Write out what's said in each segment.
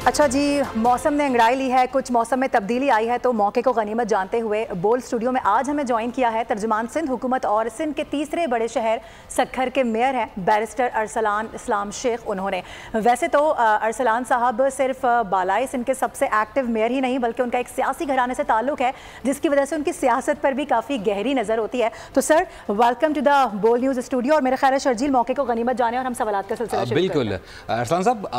अच्छा जी, मौसम ने अंगड़ाई ली है, कुछ मौसम में तब्दीली आई है, तो मौके को गनीमत जानते हुए बोल स्टूडियो में आज हमें ज्वाइन किया है तर्जुमान सिंध हुकूमत और सिंध के तीसरे बड़े शहर सक्खर के मेयर हैं बैरिस्टर अरसलान इस्लाम शेख। उन्होंने वैसे तो अरसलान साहब सिर्फ बालाई सिंध के सबसे एक्टिव मेयर ही नहीं बल्कि उनका एक सियासी घराने से ताल्लुक है, जिसकी वजह से उनकी सियासत पर भी काफ़ी गहरी नज़र होती है। तो सर, वेलकम टू द बोल न्यूज़ स्टूडियो। और मेरा ख्याल है शर्जील मौके को गनीमत जाने और हम सवालात का सिलसिला बिल्कुल। अरसलान साहब,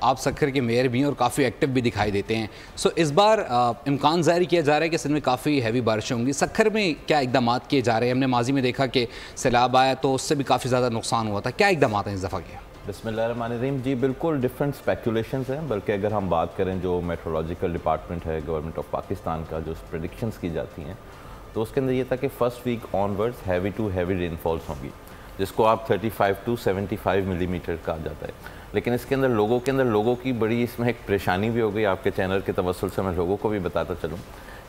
आप सक्खर के मेयर भी हैं और काफ़ी एक्टिव भी दिखाई देते हैं। सो इस बार इम्कान ज़ाहिर किया जा रहा है कि सिंध में काफ़ी हैवी बारिशें होंगी। सक्खर में क्या इकदाम किए जा रहे हैं? हमने माजी में देखा कि सैलाब आया तो उससे भी काफ़ी ज़्यादा नुकसान हुआ था। क्या इकदाम हैं इस दफ़ा के? बिस्मिल्लाहिर्रहमानिर्रहीम। जी बिल्कुल डिफरेंट स्पेकुलेशंस हैं, बल्कि अगर हम बात करें जो मेट्रोलॉजिकल डिपार्टमेंट है गवर्नमेंट ऑफ पाकिस्तान का, जो प्रेडिक्शंस की जाती हैं, तो उसके अंदर ये था कि first week onwards heavy to heavy rainfalls होंगी, जिसको आप 35 टू 75 मिलीमीटर कहा जाता है। लेकिन इसके अंदर लोगों की बड़ी इसमें एक परेशानी भी हो गई। आपके चैनल के तवस्सुल से मैं लोगों को भी बताता चलूँ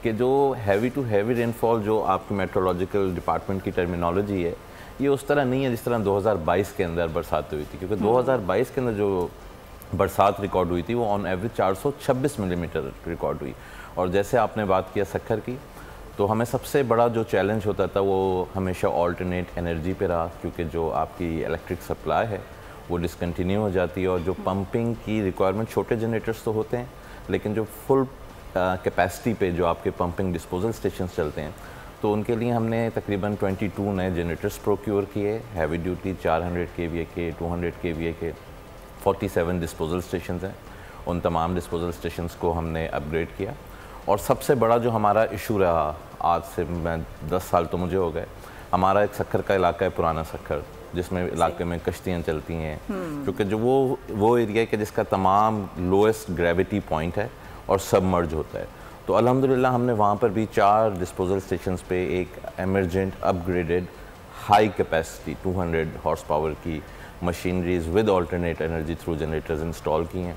कि जो हैवी टू हैवी रेनफॉल जो आपकी मेट्रोलॉजिकल डिपार्टमेंट की टर्मिनोलॉजी है, ये उस तरह नहीं है जिस तरह 2022 के अंदर बरसात हुई थी, क्योंकि 2022 के अंदर जो बरसात रिकॉर्ड हुई थी वो ऑन एवरेज 426 मिलीमीटर रिकॉर्ड हुई। और जैसे आपने बात किया सक्खर की, तो हमें सबसे बड़ा जो चैलेंज होता था वो हमेशा ऑल्टरनेट एनर्जी पे रहा, क्योंकि जो आपकी इलेक्ट्रिक सप्लाई है वो डिसकंटिन्यू हो जाती है और जो पंपिंग की रिक्वायरमेंट, छोटे जनरेटर्स तो होते हैं लेकिन जो फुल कैपेसिटी पे जो आपके पंपिंग डिस्पोजल स्टेशंस चलते हैं, तो उनके लिए हमने तकरीबन 22 नए जनरेटर्स प्रोक्योर किए, हैवी ड्यूटी 400 kVA के, 200 kVA के 47 डिस्पोजल स्टेशंस हैं। उन तमाम डिस्पोजल स्टेशंस को हमने अपग्रेड किया। और सबसे बड़ा जो हमारा इशू रहा, आज से मैं 10 साल तो मुझे हो गए, हमारा एक सक्खर का इलाका है पुराना सक्खर, जिसमें इलाके में कश्तियाँ चलती हैं, क्योंकि जो वो एरिया है कि जिसका तमाम लोएस्ट ग्रेविटी पॉइंट है और सबमर्ज होता है। तो अल्हम्दुलिल्लाह हमने वहाँ पर भी 4 डिस्पोजल स्टेशंस पे एक emergent upgraded high capacity 200 horse power की machineries with alternate energy through generators install की हैं।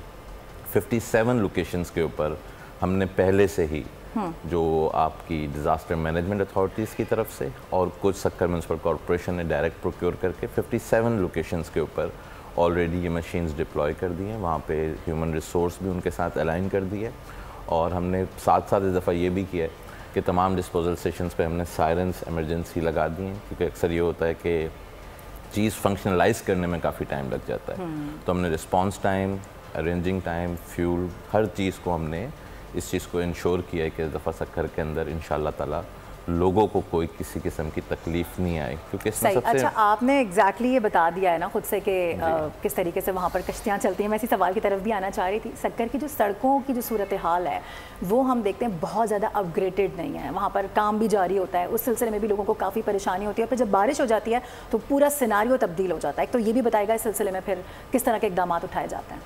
57 लोकेशंस के ऊपर हमने पहले से ही जो आपकी डिज़ास्टर मैनेजमेंट अथॉरिटीज़ की तरफ से और कुछ सक्खर म्यूनसिपल कॉरपोरेशन ने डायरेक्ट प्रोक्योर करके 57 लोकेशंस के ऊपर ऑलरेडी ये मशीन्स डिप्लॉय कर दी हैं। वहाँ पे ह्यूमन रिसोर्स भी उनके साथ अलाइन कर दी है। और हमने साथ साथ इस दफ़ा ये भी किया है कि तमाम डिस्पोजल स्टेशंस पे हमने सायरन्स इमरजेंसी लगा दी हैं, क्योंकि अक्सर ये होता है कि चीज़ फंक्शनलाइज करने में काफ़ी टाइम लग जाता है। तो हमने response time, arranging time, fuel, हर चीज़ को हमने इस चीज़ को इंश्योर किया है कि इस दफ़ा सक्खर के अंदर इंशाअल्लाह ताला लोगों को कोई किसी किस्म की तकलीफ नहीं आए, क्योंकि इसमें सबसे अच्छा, आपने एग्जैक्टली ये बता दिया है ना खुद से कि किस तरीके से वहाँ पर कश्तियाँ चलती हैं। मैं इसी सवाल की तरफ भी आना चाह रही थी। सक्खर की जो सड़कों की जो सूरत हाल है वो हम देखते हैं बहुत ज़्यादा अपग्रेडेड नहीं है, वहाँ पर काम भी जारी होता है, उस सिलसिले में भी लोगों को काफ़ी परेशानी होती है। फिर जब बारिश हो जाती है तो पूरा सिनारियो तब्दील हो जाता है। तो ये भी बताएगा इस सिलसिले में फिर किस तरह के इकदाम उठाए जाते हैं?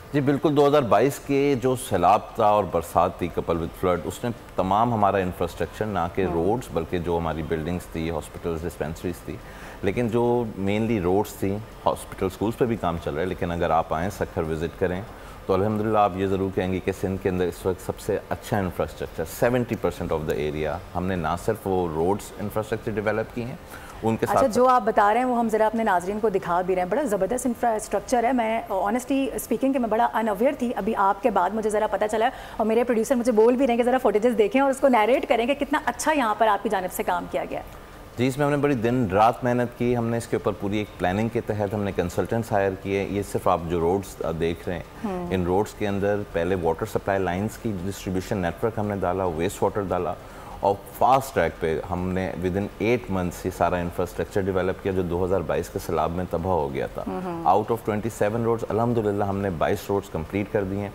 जी बिल्कुल, 2022 के जो सैलाब था और बरसात थी कपल विद फ्लड, उसने तमाम हमारा इंफ्रास्ट्रक्चर, ना कि रोड्स बल्कि जो हमारी बिल्डिंग्स थी, हॉस्पिटल्स, डिस्पेंसरीज थी, लेकिन जो मेनली रोड्स थी, हॉस्पिटल, स्कूल्स पे भी काम चल रहा है। लेकिन अगर आप आएँ सक्खर विज़िट करें तो अल्हम्दुलिल्लाह आप ये ज़रूर कहेंगे कि सिंध के अंदर इस वक्त सबसे अच्छा इंफ्रास्ट्रक्चर, 70% ऑफ द एरिया हमने ना सिर्फ वो रोड्स इंफ्रास्ट्रक्चर डेवलप की हैं उनके साथ। अच्छा, जो आप बता रहे हैं वो हम ज़रा अपने नाजरीन को दिखा भी रहे हैं, बड़ा ज़बरदस्त इंफ्रास्ट्रक्चर है। मैं ऑनेस्टली स्पीकिंग कि मैं बड़ा अनअवेयर थी, अभी आपके बाद मुझे ज़रा पता चला और मेरे प्रोड्यूसर मुझे बोल भी रहे हैं कि ज़रा फुटेजेस देखें और उसको नैरेट करें कि कितना अच्छा यहाँ पर आपकी जानिब से काम किया गया है। जी, इसमें हमने बड़ी दिन रात मेहनत की। हमने इसके ऊपर पूरी एक प्लानिंग के तहत हमने कंसल्टेंट्स हायर किए। ये सिर्फ आप जो रोड्स देख रहे हैं, इन रोड्स के अंदर पहले वाटर सप्लाई लाइंस की डिस्ट्रीब्यूशन नेटवर्क हमने डाला, वेस्ट वाटर डाला, और फास्ट ट्रैक पे हमने विद इन 8 मंथ्स ये सारा इंफ्रास्ट्रक्चर डेवलप किया जो 2022 के सैलाब में तबाह हो गया था। आउट ऑफ 27 रोड्स अल्हम्दुलिल्लाह हमने 22 रोड्स कंप्लीट कर दिए हैं।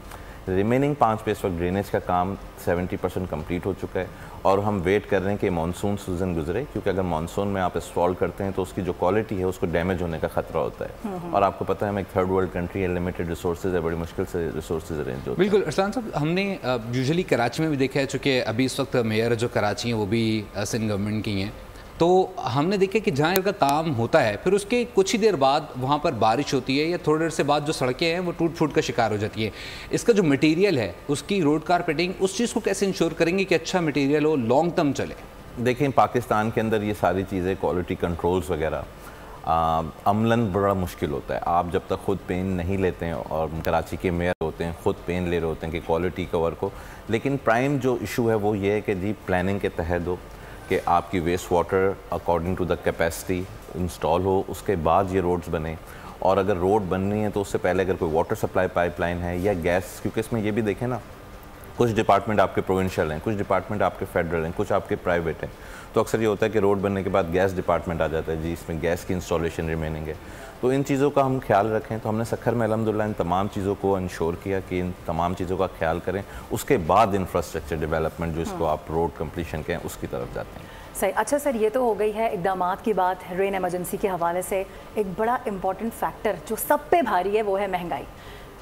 रिमेनिंग 5 पे इस वक्त ड्रेनेज का काम 70% कंप्लीट हो चुका है और हम वेट कर रहे हैं कि मानसून सीजन गुजरे, क्योंकि अगर मानसून में आप इंस्टॉल करते हैं तो उसकी जो क्वालिटी है उसको डैमेज होने का खतरा होता है। और आपको पता है हम एक थर्ड वर्ल्ड कंट्री है, लिमिटेड रिसोर्सेज है, बड़ी मुश्किल से रिसोर्सेज अरेंज होते हैं। बिल्कुल अरसलान साहब, हमने यूजुअली कराची में भी देखा है, चूँकि अभी इस वक्त मेयर जो कराची हैं वो भी सिंध गवर्नमेंट की हैं, तो हमने देखा कि जहाँ का काम होता है फिर उसके कुछ ही देर बाद वहाँ पर बारिश होती है या थोड़ी देर से बाद जो सड़कें हैं वो टूट फूट का शिकार हो जाती है। इसका जो मटेरियल है उसकी रोड कारपेटिंग, उस चीज़ को कैसे इंश्योर करेंगे कि अच्छा मटेरियल हो, लॉन्ग टर्म चले? देखें, पाकिस्तान के अंदर ये सारी चीज़ें, क्वालिटी कंट्रोल्स वगैरह अमलन बड़ा मुश्किल होता है। आप जब तक खुद पेन नहीं लेते हैं, और कराची के मेयर होते हैं खुद पेन ले रहे होते हैं कि क्वालिटी कवर को, लेकिन प्राइम जो इशू है वो ये है कि जी प्लानिंग के तहत हो कि आपकी waste water according to the capacity install हो, उसके बाद ये रोड्स बने। और अगर रोड बननी है तो उससे पहले अगर कोई वाटर सप्लाई पाइपलाइन है या गैस, क्योंकि इसमें ये भी देखें ना, कुछ डिपार्टमेंट आपके प्रोविंशियल हैं, कुछ डिपार्टमेंट आपके फेडरल हैं, कुछ आपके प्राइवेट हैं। तो अक्सर ये होता है कि रोड बनने के बाद गैस डिपार्टमेंट आ जाता है, जी इसमें गैस की इंस्टॉलेशन रिमेनिंग है। तो इन चीज़ों का हम ख्याल रखें। तो हमने सखर में अल्हम्दुलिल्लाह इन तमाम चीज़ों को इंश्योर किया कि इन तमाम चीज़ों का ख्याल करें, उसके बाद इंफ्रास्ट्रक्चर डेवलपमेंट जो इसको आप रोड कंप्लीशन के हैं उसकी तरफ जाते हैं। सही। अच्छा सर, ये तो हो गई है इक़दामात की बात। रेन एमरजेंसी के हवाले से एक बड़ा इंपॉर्टेंट फैक्टर जो सब पे भारी है वो है महंगाई।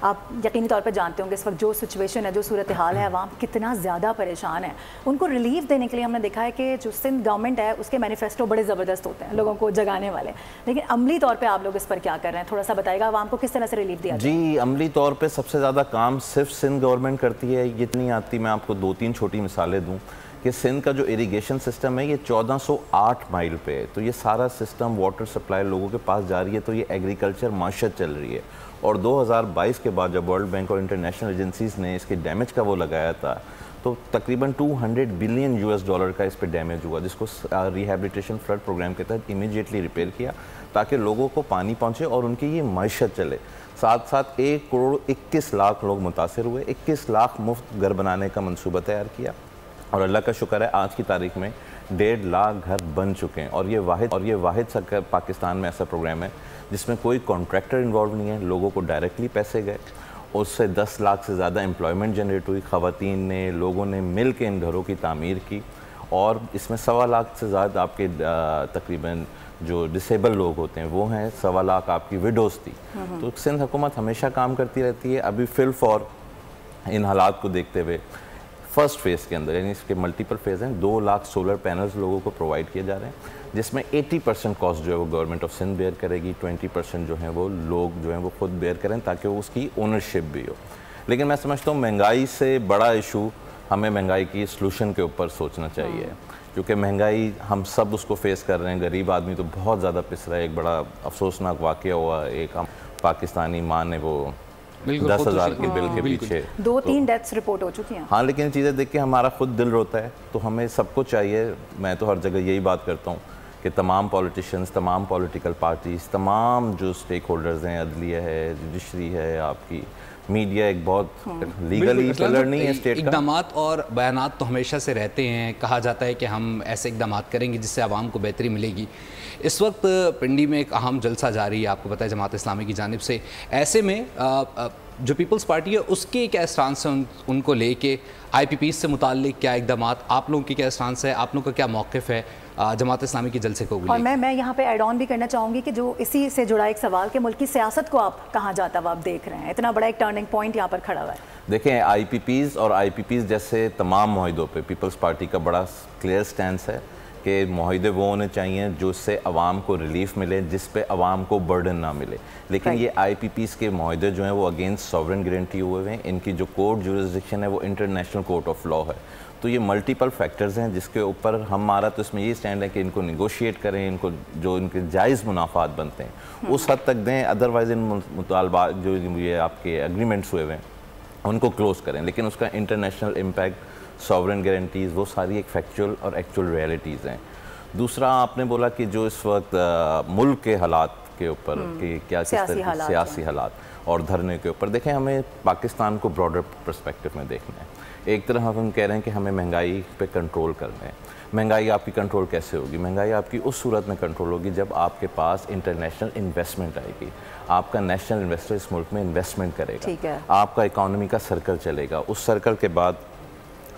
आप यकीनी तौर पे जानते होंगे इस वक्त जो सिचुएशन है, जो सूरत हाल है, अवाम कितना ज़्यादा परेशान है। उनको रिलीफ देने के लिए हमने देखा है कि जो सिंध गवर्नमेंट है उसके मैनिफेस्टो बड़े ज़बरदस्त होते हैं, लोगों को जगाने वाले। लेकिन अमली तौर पे आप लोग इस पर क्या कर रहे हैं, थोड़ा सा बताइएगा अवाम को किस तरह से रिलीफ दिया जाए? जी, अमली तौर पर सबसे ज़्यादा काम सिर्फ सिंध गवर्नमेंट करती है, ये इतनी आती। मैं आपको 2-3 छोटी मिसालें दूँ कि सिंध का जो इरिगेशन सिस्टम है ये 1408 माइल पे है। तो ये सारा सिस्टम वाटर सप्लाई लोगों के पास जा रही है, तो ये एग्रीकल्चर माशत चल रही है। और 2022 के बाद जब वर्ल्ड बैंक और इंटरनेशनल एजेंसीज ने इसके डैमेज का वो लगाया था, तो तकरीबन $200 बिलियन का इस पर डैमेज हुआ, जिसको रिहेबिलिटेशन फ्लड प्रोग्राम के तहत इमीडिएटली रिपेयर किया ताकि लोगों को पानी पहुँचे और उनकी ये माशत चले। साथ साथ 1 करोड़ 21 लाख लोग मुतासर हुए, 21 लाख मुफ्त घर बनाने का मंसूबा तैयार किया। और अल्लाह का शुक्र है आज की तारीख में 1.5 लाख घर बन चुके हैं। और ये वाहिद पाकिस्तान में ऐसा प्रोग्राम है जिसमें कोई कॉन्ट्रैक्टर इन्वॉल्व नहीं है, लोगों को डायरेक्टली पैसे गए, उससे 10 लाख से ज़्यादा एम्प्लॉयमेंट जनरेट हुई, ख़वातीन ने, लोगों ने मिल के इन घरों की तामीर की। और इसमें 1.25 लाख से ज़्यादा आपके तकरीबन जो डिसेबल लोग होते हैं वो हैं, 1.25 लाख आपकी विडोज़ थी। तो सिंध हुकूमत हमेशा काम करती रहती है। अभी फिल फॉर इन हालात को देखते हुए फर्स्ट फेज़ के अंदर, यानी इसके मल्टीपल फेज़ हैं, 2 लाख सोलर पैनल्स लोगों को प्रोवाइड किए जा रहे हैं, जिसमें 80% कॉस्ट जो है वो गवर्नमेंट ऑफ सिंध बेयर करेगी, 20% जो है वो लोग जो हैं वो खुद बेयर करें ताकि वो उसकी ओनरशिप भी हो। लेकिन मैं समझता हूँ महंगाई से बड़ा इशू हमें महंगाई की सलूशन के ऊपर सोचना चाहिए, क्योंकि महंगाई हम सब उसको फेस कर रहे हैं। गरीब आदमी तो बहुत ज़्यादा पिस रहा है। एक बड़ा अफसोसनाक वाक़या हुआ, एक पाकिस्तानी माँ ने वो 10,000 के बिल के पीछे 2-3 डेथ्स रिपोर्ट हो चुकी हैं। हाँ, लेकिन चीज़ें देख के हमारा खुद दिल रोता है। तो हमें सबको चाहिए, मैं तो हर जगह यही बात करता हूँ कि तमाम पॉलिटिशियंस, तमाम पॉलिटिकल पार्टीज़, तमाम जो स्टेक होल्डर्स हैं, अदलिया है, जुडिशरी है, आपकी मीडिया एक बहुत लीगली पिलर नहीं है स्टेट का। इक़दामात और बयानात तो हमेशा से रहते हैं, कहा जाता है कि हम ऐसे इक़दामात करेंगे जिससे आवाम को बेहतरी मिलेगी। इस वक्त पिंडी में एक अहम जलसा जारी है, आपको पता है, जमात इस्लामी की जानिब से। ऐसे में जो पीपल्स पार्टी है उसके क्या स्टांस है उनको लेके, IPPs से मुताल्लिक क्या इक़दामात, आप लोगों की क्या स्टांस है, आप लोगों का क्या मौक़िफ़ है जमात इस्लामी के जलसे को? और मैं यहाँ पे ऐड ऑन भी करना चाहूँगी कि जो इसी से जुड़ा एक सवाल कि मुल्क की सियासत को आप कहाँ जाता हुआ आप देख रहे हैं, इतना बड़ा एक टर्निंग पॉइंट यहाँ पर खड़ा हुआ है। देखें, IPPs और IPPs जैसे तमाम मुआहिदों पे पीपल्स पार्टी का बड़ा क्लियर स्टैंस है कि मुआहिदे वो होने चाहिए जो इससे अवाम को रिलीफ मिले, जिस पे अवाम को बर्डन ना मिले। लेकिन ये IPPs के मुआहिदे जो हैं वो अगेंस्ट सॉवरेन गारंटी हुए हुए हैं। इनकी जो कोर्ट जुरिसडिक्शन है वो इंटरनेशनल कोर्ट ऑफ लॉ है। तो ये मल्टीपल फैक्टर्स हैं जिसके ऊपर हमारा तो इसमें ये स्टैंड है कि इनको निगोशिएट करें, इनको जो इनके जायज़ मुनाफात बनते हैं उस हद तक दें, अदरवाइज़ इन मुतालबा जो ये आपके एग्रीमेंट्स हुए हुए हैं उनको क्लोज़ करें। लेकिन उसका इंटरनेशनल इम्पैक्ट, सॉवरेन गारंटीज़, वो सारी एक फैक्चुअल और एक्चुअल रियलिटीज़ हैं। दूसरा, आपने बोला कि जो इस वक्त मुल्क के हालात के ऊपर कि क्या सियासी हालात और धरने के ऊपर, देखें हमें पाकिस्तान को ब्रॉडर पर्सपेक्टिव में देखना है। एक तरह हम कह रहे हैं कि हमें महंगाई पे कंट्रोल करना है। महंगाई आपकी कंट्रोल कैसे होगी? महंगाई आपकी उस सूरत में कंट्रोल होगी जब आपके पास इंटरनेशनल इन्वेस्टमेंट आएगी, आपका नेशनल इन्वेस्टर इस मुल्क में इन्वेस्टमेंट करेगा, आपका इकॉनमी का सर्कल चलेगा। उस सर्कल के बाद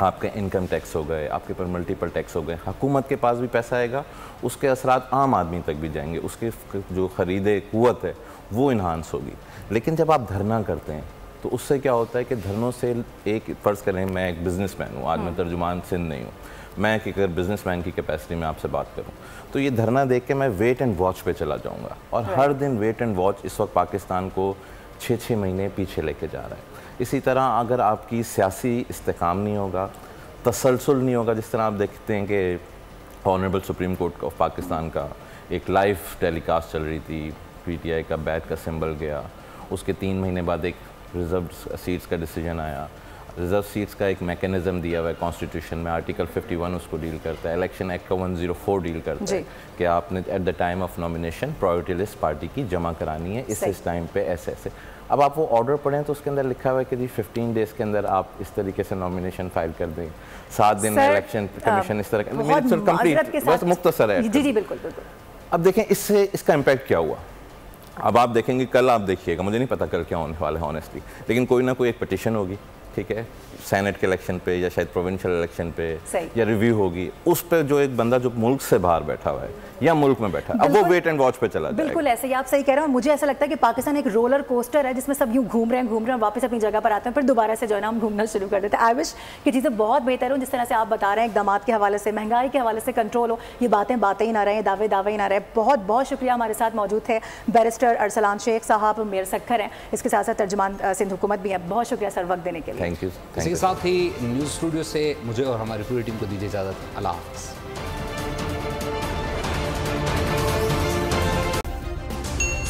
आपके इनकम टैक्स हो गए, आपके पर मल्टीपल टैक्स हो गए, हुकूमत के पास भी पैसा आएगा, उसके असरात आम आदमी तक भी जाएंगे, उसकी जो ख़रीदे कुव्वत है वो इन्हांस होगी। लेकिन जब आप धरना करते हैं तो उससे क्या होता है कि धरनों से एक फ़र्ज़ करें, मैं एक बिज़नेसमैन हूँ, आज मैं तर्जुमान सिंध नहीं हूँ, मैं कि अगर बिज़नेसमैन की कैपेसिटी में आपसे बात करूँ तो ये धरना देख के मैं वेट एंड वॉच पे चला जाऊँगा। और हर दिन वेट एंड वॉच इस वक्त पाकिस्तान को 6-6 महीने पीछे लेके जा रहा है। इसी तरह अगर आपकी सियासी इस्तेकाम नहीं होगा, तसलसल नहीं होगा, जिस तरह आप देखते हैं कि honourable supreme court of Pakistan का एक लाइव टेलीकास्ट चल रही थी, PTI का बैट का सिंबल गया, उसके 3 महीने बाद एक रिजर्व सीट्स का डिसीजन आया। रिजर्व सीट्स का एक मैकेनिज्म दिया हुआ है कॉन्स्टिट्यूशन में, आर्टिकल 51 उसको डील करता है, इलेक्शन एक्ट का 104 डील करता है कि आपने at the time of nomination priority list party की जमा करानी है इस टाइम पे ऐसे ऐसे। अब आप वो ऑर्डर पढ़ें तो उसके अंदर लिखा हुआ है कि जी 15 डेज़ के अंदर आप इस तरीके से नॉमिनेशन फाइल कर दें, 7 दिन में इलेक्शन कमीशन इस तरह का, बस मुख्तसर है। जी बिल्कुल बिल्कुल। अब देखें इससे इसका इम्पैक्ट क्या हुआ। अब आप देखेंगे, कल आप देखिएगा, मुझे नहीं पता कल क्या होने वाला है ऑनेस्टली, लेकिन कोई ना कोई एक पिटीशन होगी, ठीक है, सेनेट के इलेक्शन पे या शायद प्रोविंशियल इलेक्शन पे या रिव्यू होगी, उस पर जो एक बंदा जो मुल्क से बाहर बैठा हुआ है या मुल्क में बैठा है, अब वो वेट एंड वॉच पे चला जाएगा। बिल्कुल ऐसे ही आप सही कह रहे हैं। मुझे ऐसा लगता है कि पाकिस्तान एक रोलर कोस्टर है जिसमें सब यूं घूम रहे हैं, वापस अपनी जगह पर आते हैं, फिर दोबारा से जो है ना हम घूमना शुरू कर देते हैं। आई विश कि चीज़ें बहुत बेहतर हो, जिस तरह से आप बता रहे हैं, इक़दामात के हवाले से, महंगाई के हवाले से कंट्रोल हो, ये बातें ही ना रहे, दावे ही ना रहे। बहुत बहुत शुक्रिया, हमारे साथ मौजूद थे बैरिस्टर अरसलान शेख साहब, मेयर सक्खर हैं, इसके साथ साथ तर्जुमान सिंध हुकूमत भी है। बहुत शुक्रिया सर वक्त देने के लिए। Thank you. इसी के साथ ही न्यूज़ स्टूडियो से मुझे और हमारी पूरी टीम को दीजिए इजाज़त। अल्लाह हाफ़िज़।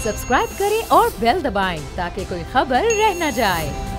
सब्सक्राइब करें और बेल दबाएं ताकि कोई खबर रह न जाए।